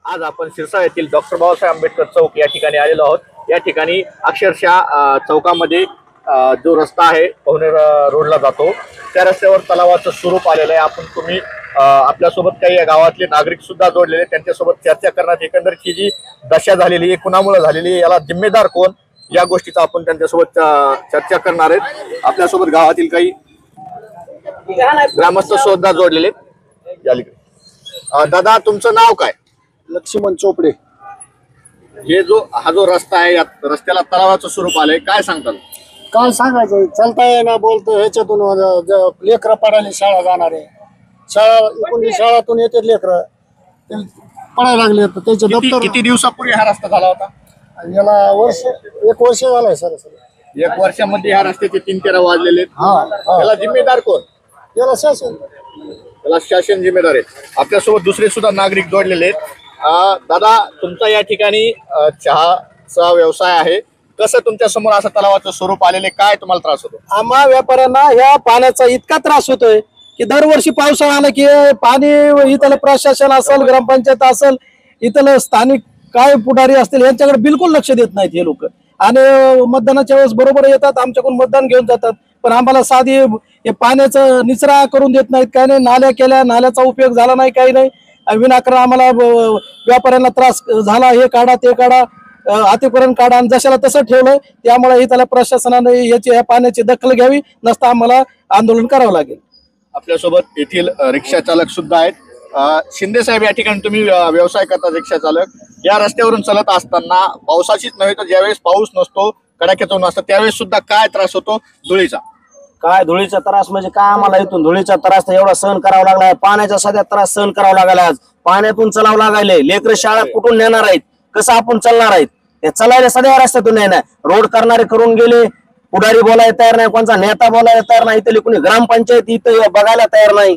आज आपण सिरसा येथील डॉक्टर बाबासाहेब आंबेडकर चौक या ठिकाणी आलेलो आहोत। या ठिकाणी अक्षरशः चौकामध्ये जो रस्ता आहे पवनेर रोडला जातो त्या रस्त्यावर तलावाचं स्वरूप आलेलं आहे। आपण तुम्ही आपल्यासोबत काही या गावातले नागरिक सुद्धा जोडलेले, त्यांच्यासोबत चर्चा करण्यात एकंदरीत जी दशा झालेली आहे कुणामुळे झालेली आहे, याला जिम्मेदार कोण, या गोष्टीचा आपण त्यांच्यासोबत चर्चा करणार आहेत। आपल्यासोबत गावातील काही ग्रामस्थ सुद्धा जोडलेले। दादा, तुमचं नाव काय? लक्ष्मण चोपडे। हे हा जो रस्ता आहे, या रस्त्याला तलावाचं स्वरूप आलंय, काय सांगतात? काय सांगायचं, चालता येईना बोलतो ह्याच्यातून लेकरं पडायला शाळा जाणार आहे, शाळातून येते लेकरं पडायला लागले, त्याचे दप्तर। किती दिवसापूर्वी हा रस्ता झाला होता? याला एक वर्ष झालंय सर। एक वर्षामध्ये ह्या रस्त्याचे 3-13 वाजलेले। याला जिम्मेदार कोण? याला शासन, त्याला शासन जिम्मेदार आहे। आपल्यासोबत दुसरे सुद्धा नागरिक जोडलेले आहेत। दादा, तुमचा या ठिकाणी चहाचा व्यवसाय आहे, कसं तुमच्या समोर असं तलावाचं स्वरूप आलेले, काय तुम्हाला त्रास होतो? आम्हा व्यापाऱ्यांना ह्या पाण्याचा इतका त्रास होतोय की दरवर्षी पावसाळा आला की पाणी इथलं प्रशासन असेल, ग्रामपंचायत असेल, इथलं स्थानिक काय पुढारी असतील यांच्याकडे बिलकुल लक्ष देत नाहीत हे लोक। आणि मतदानाच्या वेळेस बरोबर येतात, आमच्याकडून मतदान घेऊन जातात, पण आम्हाला साधी हे पाण्याचं निचरा करून देत नाहीत, काही नाही। नाल्या केल्या, नाल्याचा उपयोग झाला नाही, काही नाही। विनाकारण आम्हाला व्यापाऱ्यांना त्रास झाला, हे काढा ते काढा, अतिक्रमण काढा, आणि जशाला तसं ठेवलंय। त्यामुळे इथल्या प्रशासनाने या पाण्याची दखल घ्यावी, नसता आम्हाला आंदोलन करावं लागेल। आपल्यासोबत येथील रिक्षा चालक सुद्धा आहेत। शिंदे साहेब, या ठिकाणी तुम्ही व्यवसाय करता, रिक्षा चालक, या रस्त्यावरून चालत असताना पावसाचीच नव्हे तर ज्यावेळेस पाऊस नसतो, कडाक्याचा ऊन असतं, त्यावेळेस सुद्धा काय त्रास होतो धुळीचा? काय धुळीचा त्रास म्हणजे काय, आम्हाला इथून धुळीचा त्रास तर एवढा सहन करावा लागलाय, पाण्याचा सध्या त्रास सहन करावा लागला। आज पाण्यातून चलावं लागायले, लेकर शाळा कुठून नेणार आहेत, कसं आपण चालणार आहेत? ते चालायला सध्या रस्त्यातून नाही, रोड करणारे करून गेले, पुढारी बोलायला तयार नाही, कोणता नेता बोलायला तयार नाही, इथली कुणी ग्रामपंचायत इथं बघायला तयार नाही।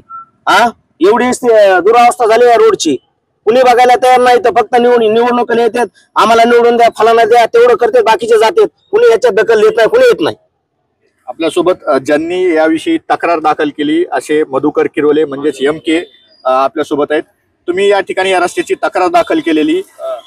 एवढी दुरावस्था झाली या रोडची, कुणी बघायला तयार नाही, तर फक्त निवडणुकीला येतात, आम्हाला निवडून द्या, फलाना द्या, तेवढं करतात, बाकीचे जातात, कुणी याच्यात दखल देत नाही, कुणी येत नाही। आपल्यासोबत ज्यांनी याविषयी तक्रार दाखल केली असे मधुकर किरोले म्हणजेच MK आपल्यासोबत आहेत। तुम्ही या ठिकाणी या रस्त्याची तक्रार दाखल केलेली,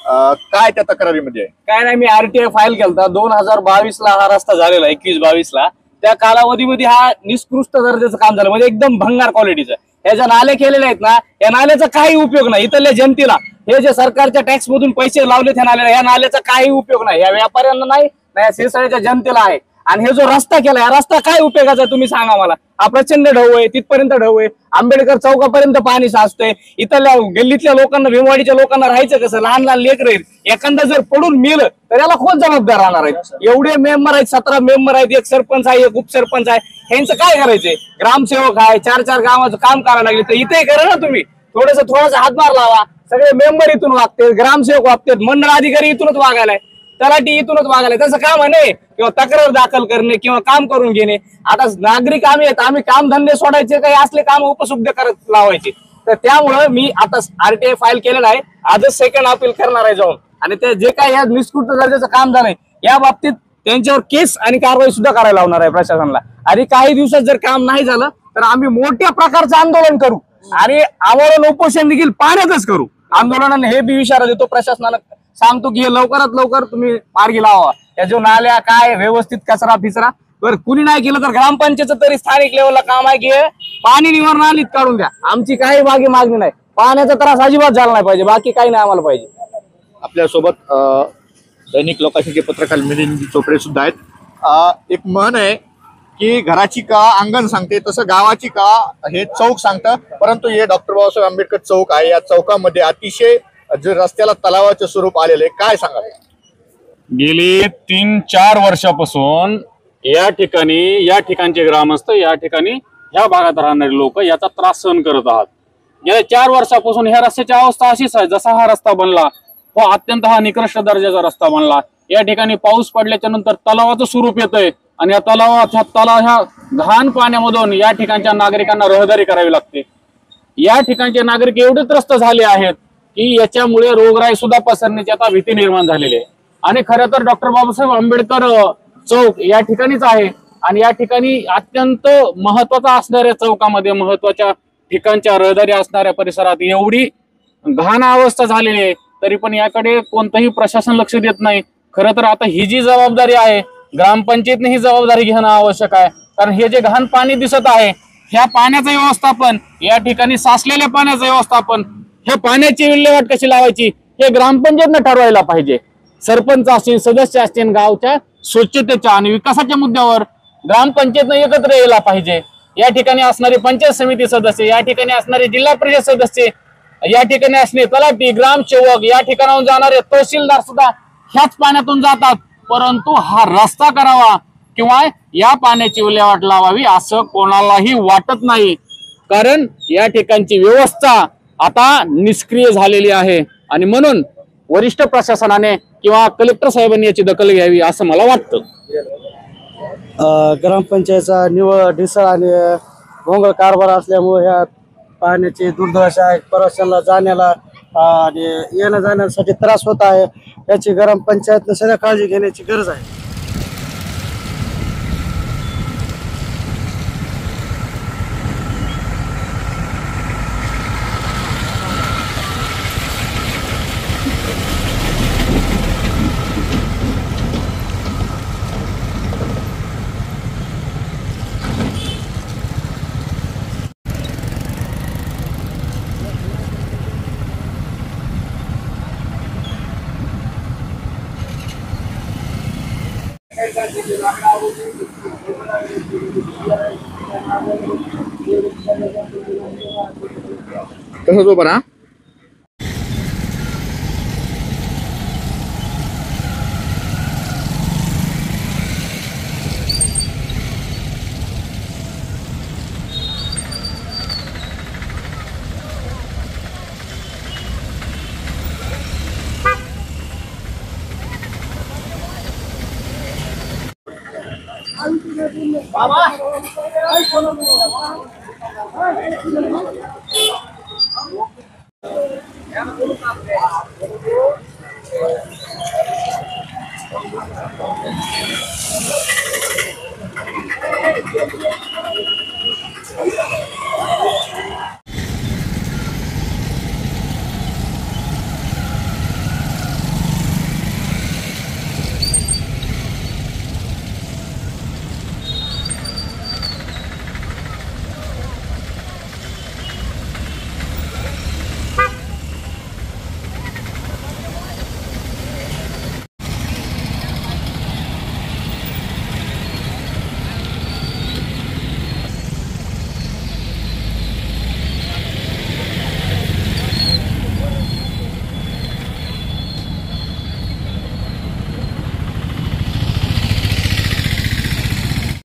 काय त्या तक्रारीमध्ये आहे? काय नाही, मी RTI फाईल केलता 2022 ला हा रस्ता झालेला, 21-22 ला। त्या कालावधीमध्ये हा निकृष्ट दर्जाचं काम झालं, म्हणजे एकदम भंगार क्वालिटीचं। हे ज्या नाले केलेले आहेत ना, या नाल्याचा काही उपयोग नाही इथल्या जनतेला। हे जे सरकारच्या टॅक्स मधून पैसे लावले त्या नाल्याला, या नाल्याचा काही उपयोग नाही, या व्यापाऱ्यांना नाही, या सिरसाळ्याच्या जनतेला आहे। आणि हे जो रस्ता केला, या रस्ता काय उपयोगाचा आहे तुम्ही सांगा मला? हा प्रचंड ढव आहे, तिथपर्यंत ढव आहे, आंबेडकर चौकापर्यंत पाणी साचतंय, इथल्या गल्लीतल्या लोकांना, भीमवाडीच्या लोकांना राहायचं कसं? लहान लहान लेकर आहेत, एखादा जर पडून मेलं तर याला कोण जबाबदार राहणार आहेत? एवढे मेंबर आहेत, 17 मेंबर आहेत, एक सरपंच आहे, एक उपसरपंच आहे, ह्यांचं काय करायचंय? ग्रामसेवक आहे, 4-4 गावाचं काम करायला लागले, तर इथे करा ना तुम्ही, थोडासा हातभार लावा। सगळे मेंबर इथून वागतात, ग्रामसेवक वागतात, मंडळ अधिकारी इथूनच वागायलाय, तलाठी इथूनच वागायला, त्याचं काम आहे किंवा तक्रार दाखल करणे किंवा काम करून घेणे। आता नागरिक आम्ही आहेत, आम्ही काम धंदे सोडायचे, काही असले काम उपसुब्ध करत लावायचे, तर त्यामुळं मी आता RTI फाईल केलेला आहे, आजच सेकंड अपील करणार आहे जाऊन। आणि ते जे काही या निष्कृष्ट दर्जाचं काम झालंय या बाबतीत त्यांच्यावर केस आणि कारवाई सुद्धा करायला लावणार आहे प्रशासनाला। आणि काही दिवसात जर काम नाही झालं तर आम्ही मोठ्या प्रकारचं आंदोलन करू आणि आमरण उपोषण देखील पाण्यातच करू। आंदोलनाने हे बी इशारा देतो प्रशासनाला, सांगतो की हे लवकरात लवकर तुम्ही मार्गी लावा। या जो नाल्या काय व्यवस्थित कचरा फिचरा बरं कुणी नाही केलं तर ग्रामपंचायतचं तरी स्थानिक लेवलला काम आहे की पाणी निवारण नालीत काढून द्या। आमची काही मागणी नाही, पाण्याचा त्रास अजिबात झाला नाही पाहिजे, बाकी काही नाही आम्हाला पाहिजे। आपल्यासोबत दैनिक लोकांचे पत्रकार मिलिंद चोपडे सुद्धा आहेत। एक म्हण आहे की घराची का अंगण सांगते, तसं गावाची का हे चौक सांगतं, परंतु हे डॉक्टर बाबासाहेब आंबेडकर चौक आहे, या चौकामध्ये अतिशय जे रस्त्याला तलावाचं स्वरूप आलेलं आहे, काय सांगाल? गेली 3-4 वर्षापासून या ठिकाणचे ग्रामस्थ, या ठिकाणी ह्या भागात राहणारे लोक याचा त्रास सहन करत आहात। गेल्या 4 वर्षापासून ह्या रस्त्याची अवस्था अशीच आहे। जसा हा रस्ता बनला, तो अत्यंत निकृष्ट दर्जाचा रस्ता बनला। या ठिकाणी पाऊस पडल्याच्या नंतर तलावाचं स्वरूप येतंय आणि या ह्या घाण पाण्यामधून या ठिकाणच्या नागरिकांना रहदारी करावी लागते। या ठिकाणचे नागरिक एवढे त्रस्त झाले आहेत की याच्यामुळे रोगराई सुद्धा पसरण्याची आता भीती निर्माण झालेली आहे। आणि खरं तर डॉक्टर बाबासाहेब आंबेडकर चौक या ठिकाणीच आहे आणि या ठिकाणी अत्यंत महत्वाचा असणाऱ्या चौकामध्ये, महत्वाच्या ठिकाणच्या रहदारी असणाऱ्या परिसरात एवढी घाण अवस्था झालेली आहे, तरी पण याकडे कोणतंही प्रशासन लक्ष देत नाही. खरं तर आता ही जी जबाबदारी आहे ग्रामपंचायतने ही जबाबदारी घेणं आवश्यक आहे. कारण हे जे घाण पाणी दिसत आहे ह्या पाण्याचं व्यवस्थापन, या ठिकाणी साचलेल्या पाण्याचं व्यवस्थापन, ह्या पाण्याची विल्हेवाट कशी लावायची हे ग्रामपंचायतनं ठरवायला पाहिजे. सरपंच असतील, सदस्य असतील, गावच्या स्वच्छतेच्या आणि विकासाच्या मुद्द्यावर ग्रामपंचायतनं एकत्र यायला पाहिजे. या ठिकाणी असणारे पंचायत समिती सदस्य, या ठिकाणी असणारे जिल्हा परिषद सदस्य, या ठिकाणी असणे तलाठी, ग्रामसेवक, या ठिकाणाहून जाणारे तहसीलदार सुद्धा ह्याच पाण्यातून जातात. परंतु हा रस्ता करावा किंवा या पाण्याची विल्हेवाट लावावी असं कोणालाही वाटत नाही. कारण या ठिकाणची व्यवस्था आता निष्क्रिय झालेली आहे आणि म्हणून वरिष्ठ प्रशासनाने किंवा कलेक्टर साहेबांनी याची दखल घ्यावी असं मला वाटतं. ग्रामपंचायतचा निवळ ढिसळ आणि भोंगळ कारभार असल्यामुळे ह्या पाण्याची दुर्दशा आहे. प्रवाशांना जाण्याला आणि येण्या जाण्यासाठी त्रास होत आहे. याची ग्रामपंचायतनं सध्या काळजी घेण्याची गरज आहे. तसंच उभं ना. बाबा